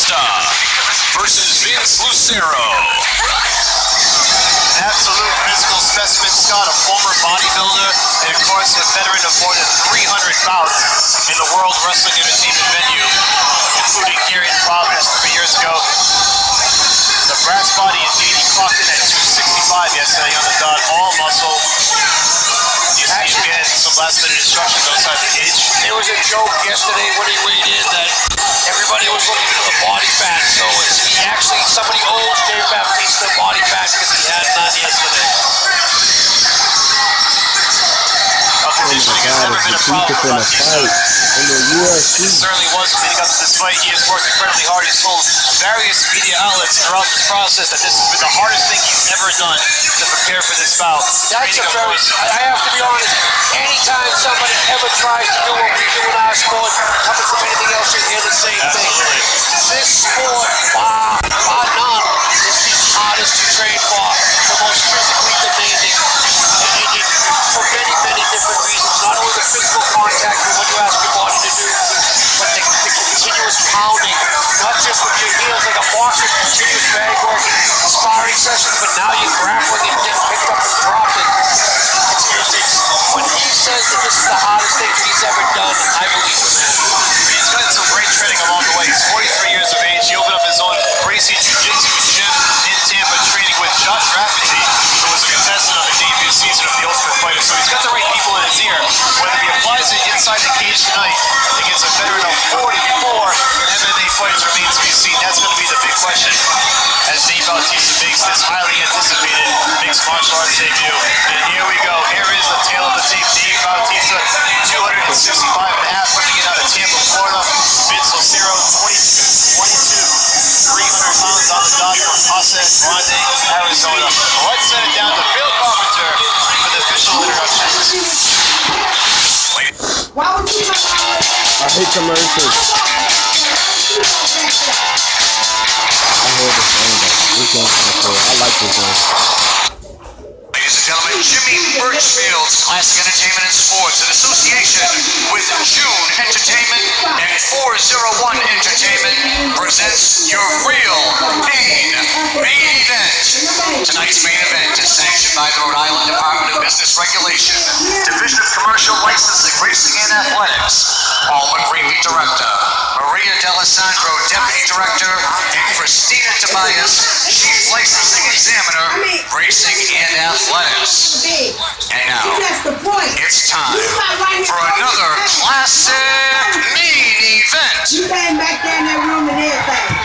Bautista versus Vince Lucero. Absolute physical specimen, Scott, a former bodybuilder, and of course a veteran of more than 300 bouts in the World Wrestling Entertainment venue, including here in Providence 3 years ago. The brass body indeed, he clocked in at 265 yesterday on the dot, all muscle. You see him get some last minute instructions outside the cage. There was a joke yesterday when he weighed in that everybody was looking for the body fat, so he actually, somebody owes Dave Bautista body fat because he had none yesterday. Conditioning has never been a problem for Bautista. in the UFC. It certainly was leading up to this fight. He has worked incredibly hard. He's told various media outlets throughout this process that this has been the hardest thing he's ever done to prepare for this bout. That's a very, I have to be honest, anytime somebody ever tries to do what we do in our sport, coming from anything else, you hear the same thing. This sport, bar none, is the hardest to train for, the most physically demanding, and for many, many different reasons. Not only the physical contact with what you ask your body to do, but the continuous pounding, not just with your heels like a boxer, continuous bag work, sparring sessions, but now you're grappling and getting picked up and dropped. When he says that this is the hardest thing he's ever done, I believe him, man. He's gotten some great training along the way. He's 43 years of age. He opened up his own Gracie Jiu-Jitsu gym in Tampa, training with Josh Rafferty, who was a contestant on the debut season of The Ultimate Fighter. So he's got the right people in his ear. Whether he applies it inside the cage tonight against a veteran of 44 MMA fights remains to be seen. That's going to be the big question as Dave Bautista makes this highly anticipated mixed martial arts debut. And here we go. Here is the tail of the tape. Dave Bautista, 265.5, coming in out of Tampa, Florida. Vince Lucero, 300 pounds on the dot from Casa Grande, Arizona. Let's send it down to Bill Carpenter for the official introductions. I hate commercials. I heard this one, but this one's kind of cool. I like this one. Ladies and gentlemen, Jimmy Birchfield's Classic Entertainment and Sports in association with June Entertainment and 401 Entertainment presents your real main event. Tonight's main event is sanctioned by the Rhode Island Department of Business Regulation, Division of Commercial Licensing, Racing and Athletics. Paul McCreevy, Director, Maria D'Alessandro, Deputy Director, and Christina Tobias, Chief Licensing Examiner, Racing and Athletics. And now, it's time for another classic main event. You came back there in that room and everything.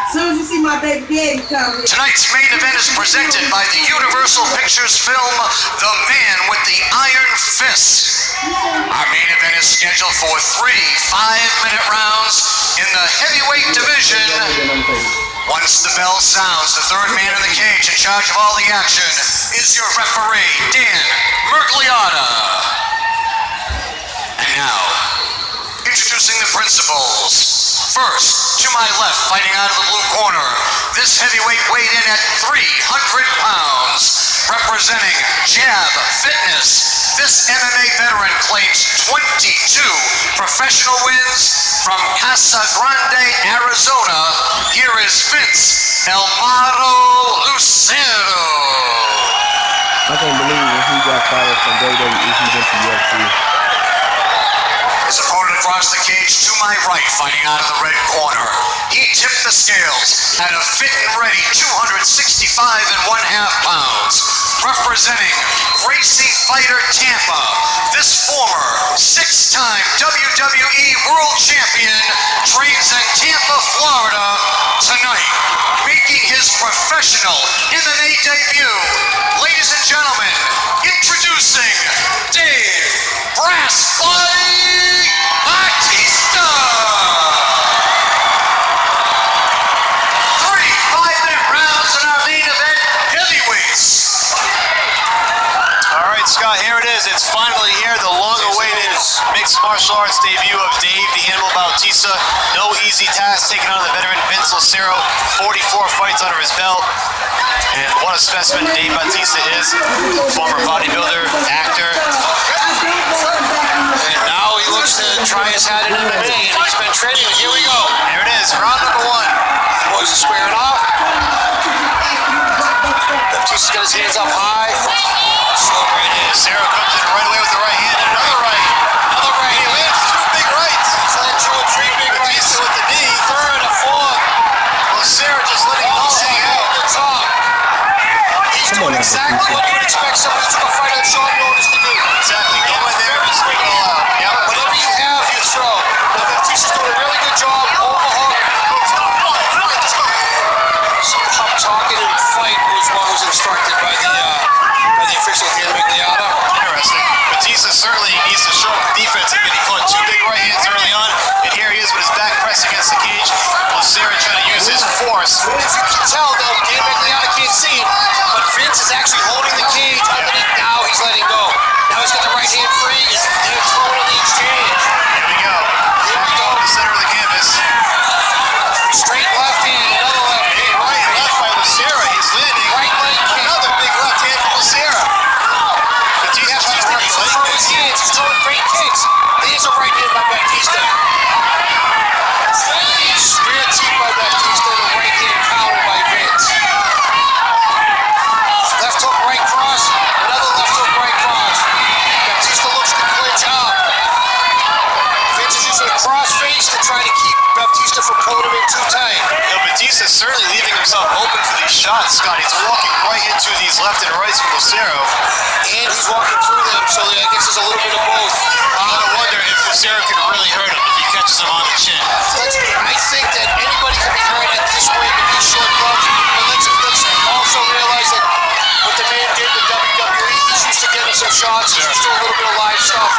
As soon as you see my baby daddy come. Tonight's main event is presented by the Universal Pictures film, The Man with the Iron Fist. Our main event is scheduled for 3 5-minute rounds in the heavyweight division. Once the bell sounds, the third man in the cage in charge of all the action is your referee, Dan Mergliotta. And now, introducing the principals. First, to my left, fighting out of the blue corner, this heavyweight weighed in at 300 pounds. Representing Jab Fitness, this MMA veteran claims 22 professional wins from Casa Grande, Arizona. Here is Vince El Maro Lucero. I can't believe when he got fired from WWE, he went to UFC. His opponent across the cage to my right, fighting out of the red corner. He tipped the scales at a fit and ready 265.5 pounds. Representing Gracie Fighter Tampa, this former 6-time WWE World Champion trains in Tampa, Florida, tonight, making his professional MMA debut. Ladies and gentlemen, introducing Dave Brass Body Bautista! 3 5-minute rounds in our main event, heavyweights. All right, Scott, here it is. It's finally here, the long-awaited mixed martial arts debut of Dave the Animal Bautista. No easy task taking on the veteran Vince Lucero, 44 fights under his belt. And what a specimen Dave Bautista is, former bodybuilder, actor. And now he looks to try his hat in MMA, and he's been training. Here we go. There it is. Batista's got his hands up high. Slow right hand. Lucero comes in right away with the right hand. Another right. Another right He hand. lands two big rights. He's landed 2 or 3 big rights. Batista with the knee. Third, a fourth. Lucero just letting it all hang At out. the top. He's Come on doing now, exactly Batista. what you would expect somebody who took a fight on short notice to do. Exactly. Go in there and swing it all out. Yep. Whatever you have, you throw. Now, Batista's doing a really good job overhook. Some pop talking and fight was what was instructed by the official here in Migliata. Interesting. Batista certainly needs to show up the defense. Again, he caught 2 big right hands early on, and here he is with his back pressed against the cage. Lucero trying to use his force. If you can tell, though, Dan Migliata can't see it, but Vince is actually holding the cage underneath. Now he's letting go. Now he's got the right hand free, and they're throwing in the exchange. Here we go. Here we go. Center of the canvas. Straight left hand, another left Big hand. right and left by Lucero. He's landing. Right leg kick. Another big left hand from Lucero. Batista trying to work He's his leg throwing his kicks. hands. He's throwing great kicks. There's a right hand by Batista. Rear team by Batista and a right hand counter by Vince. Left hook, right cross. Another left hook, right cross. Batista looks to clinch up. Vince is using a cross face to try to keep Batista from pulling him in too tight. Batista's certainly leaving himself open for these shots, Scott. He's walking right into these left and rights from Lucero. And he's walking through them, so I guess there's a little bit of both. I wonder if Lucero can really hurt him if he catches him on the chin. I think that anybody can be hurt at this weight with these short gloves, but let's also realize that what the man did with WWE, he's used to getting some shots, he's used to a little bit of live stuff.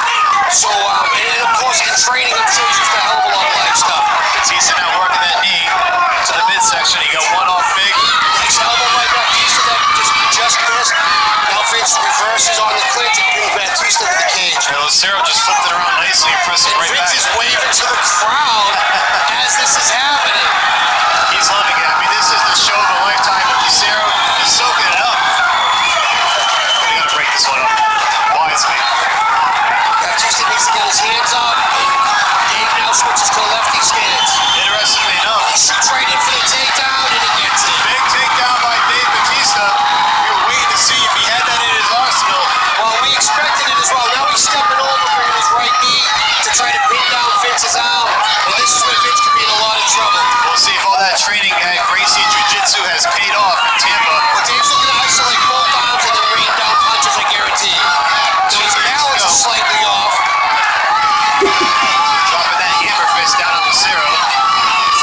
So, and of course, in training, I'm sure he's used to a hell of a lot of live stuff. Batista now working that knee to the midsection. He got one off big. Nice elbow by Batista that just missed. Now Vince reverses on the clinch and brings Batista to the cage. And Lucero just flipped it around nicely and pressed it And right Vince back. is waving to the crowd as this is happening. He's loving it. I mean, this is the show of a lifetime. And Lucero is soaking it up. We gotta break this one up wisely. Batista needs to get his hands up, and Dave now switches to a lefty stance. Interestingly enough, He shoots right in for the takedown, and he gets it. big takedown by Dave Batista. We were waiting to see if he had that in his arsenal. Well, we expected it as well. Now he's stepping over, bringing his right knee to try to pin down Vince's arm, and this is where Vince could be in a lot of trouble. We'll see if all that training at Gracie Jiu-Jitsu has paid off in Tampa. But Dave's looking to isolate both arms and then rain down punches, I guarantee. So his balance is slightly off. Dropping that hammer fist down on Lucero.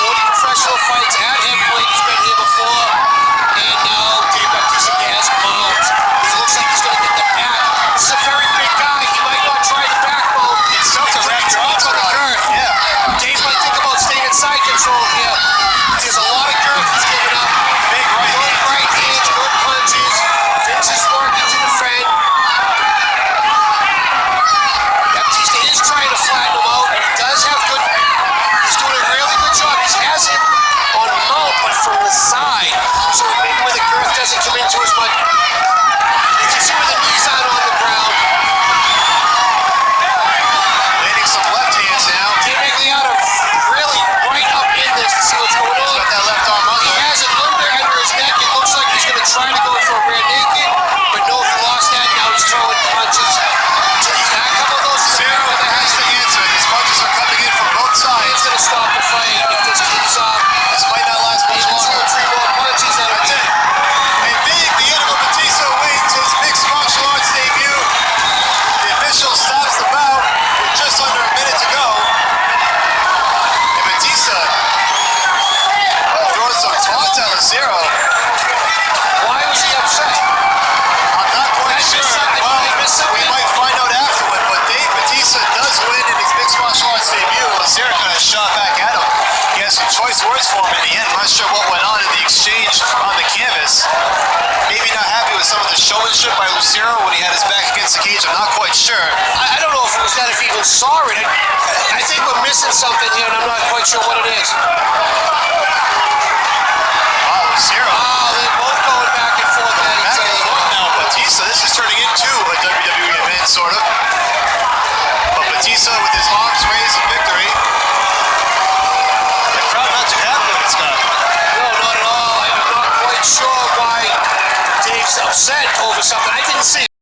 40 professional fights at heavyweight. He's been here before. And now Dave Batista has mount. He looks like he's going to get the back. This is a very big guy. He might not try the backbone. It's tough to wrap your arms on the around. girth. Yeah. Dave might think about staying in side control here. There's a lot of girth he's giving up. Big right Good hand. right hands, good punches. Vince is working to defend. Batista is trying to flatten him out, and he does have good. He's doing a really good job. He has him on mount, but from the side, so maybe where the girth doesn't come into as much. You can see where the knees aren't on the ground. Landing some left hands now. Dave Migliata really right up in this to see what's going on. Got that left arm He under. has it under his neck. It looks like he's going to try to go for a rear naked, but no, he lost that. Now he's throwing punches. So he's got a couple of those Lucero with the has hands. the answer. These punches are coming in from both It's sides. going to stop the fight if this keeps up. This might not last much Maybe 2 longer. or 3 more punches. That'll That's be it. And big, the Animal Batista wins his mixed martial arts debut. The official stops the bout with just under a minute to go. And Batista throwing some taunts at Lucero. Why was he upset? I'm not quite Did I sure. miss something? Well, Did I miss something? we might find out afterward, but Dave Batista does win in his mixed martial arts debut. Lucero kind of shot back at him. He has some choice words for him in the end. I'm not sure what went on in the exchange on the canvas. Maybe not happy with some of the showmanship by Lucero when he had his back against the cage. I'm not quite sure. I don't know if it was that, if he even saw it. I think we're missing something here, and I'm not quite sure what it is. Wow, Lucero. Oh, they're both going back and forth at Back each and other. forth now. Batista, this is turning into a WWE event, sort of. But Batista with his arms raised in victory. The crowd not too happy with it, Scott. No, not at all. I'm not quite sure why Dave's upset over something. I didn't see